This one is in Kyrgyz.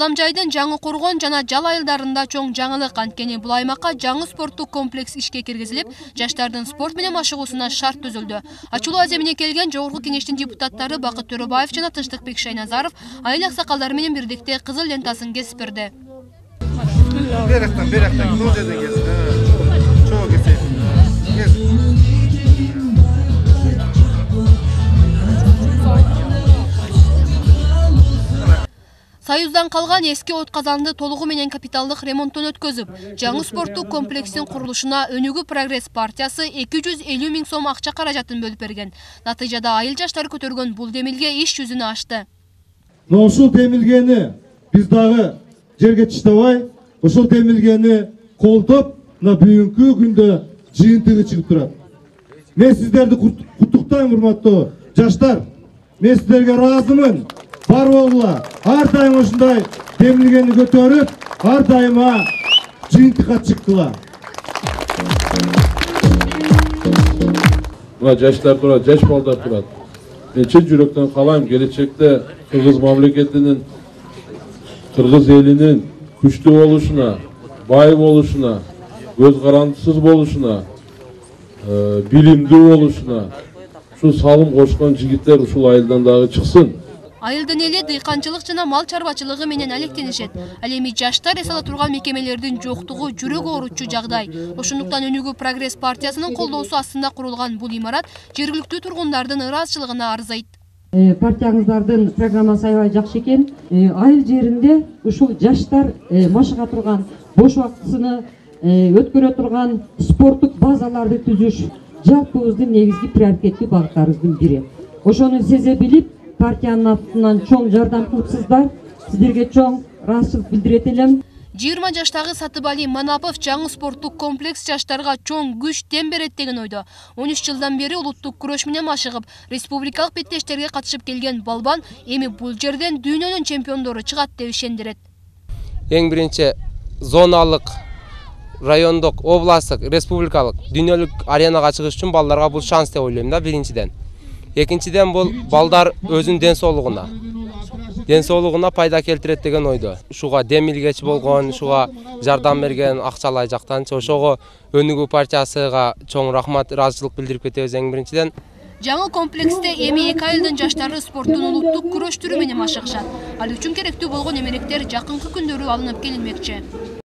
Каламжайдын Жаңы Коргон жана Жал айылдарында чоң жаңылык, анткени бул аймакка жаңы спорттук комплекс ишке киргизилип, жаштардын спорт менен машыгуусуна шарт түзүлдү. Ачуулуу аземине келген Жогорку Кеңештин депутаттары Бакыт Төрөбаев жана Тынчтыкбек Шайназаров айыл аксакалдары менен бирдикте кызыл лентасын кесип берди. Союздан калган эски от казанды толугу менен капиталдык ремонттон өткөзүп, жаңы спорттук комплекстин курулушуна Өнүгүү Прогресс партиясы 250 миң сом акча каражатын бөлүп берген. Натыйжада айыл жаштары көтөргөн бул демилге иш жүзүнө ашты. Ушул демилгени биз дагы жерге таштабай, ушул демилгени колдоп, бүгүнкү күндө жыйынтыгы чыгып турат. Мен сиздерди куттуктайм, урматтуу жаштар. Мен сиздерге ыраазымын. Бар болула, ар дайым ушундай демилгени көтөрүп, ар дайыма жыйынтыкка чыктыла. Мына жаштар турат, жаш балдар турат. Мен чын жүрөктөн каалайм, келечекте Кыргыз мамлекетинин, Кыргыз элинин күчтүү болушуна, бай болушуна, көз карандысыз болушуна, билимдүү болушуна, ушул салым кошкон жигиттер ушул айылдан дагы чыксын. Айылдын эли дыйканчылык жана мал чарбачылыгы менен алектенишет. Ал эми жаштар эс ала турган мекемелердин жоктугу жүрөк оорутчу жагдай. Ошондуктан Өнүгүү Прогресс партиясынын колдоосу астында курулган бул имарат жергиликтүү тургундардын ыраазычылыгына арзайт. Партияңыздардын программасы аябай жакшы экен. Айыл жеринде ушул жаштар машыга турган, бош убактысыны өткөрө турган спорттук базаларды түзүш жалпыбыздын негизги приоритеттүү багыттарыбыздын бири. Ошону сезе билип, партиянын атынан чоң жардам кылыпсыздар. Сиздерге чоң ыраазычылык билдирет элем. 20 жаштагы Сатыбали Манапов жаңы спорттук комплекс жаштарга чоң күч тем берет деген ойдо. 13 жылдан бери улуттук күрөш менен машыгып, республикалык беттештерге катышып келген балбан эми бул жерден дүйнөнүн чемпиондору чыгат деп ишендирет. Эң биринчи зоналык, райондук, областтык, республикалык, дүйнөлүк аренага чыгыш үчүн балдарга бул шанс деп ойлойм да, биринчиден. Экинчиден бул балдар өзүнүн ден соолугуна пайда келтирет деген ойдо. Ушуга демилгечи болгон, ушуга жардам берген акчалай жактан ошого Өнүгүү партиясыга чоң рахмат, ыраазычылык билдирип кетебиз эң биринчиден. Жаңы комплексте эми эки айылдын жаштары спорттун улуттук күрөш түрү менен машыгышат. Ал үчүн керектүү болгон эмеректер жакынкы күндөрү алынып келинмекчи.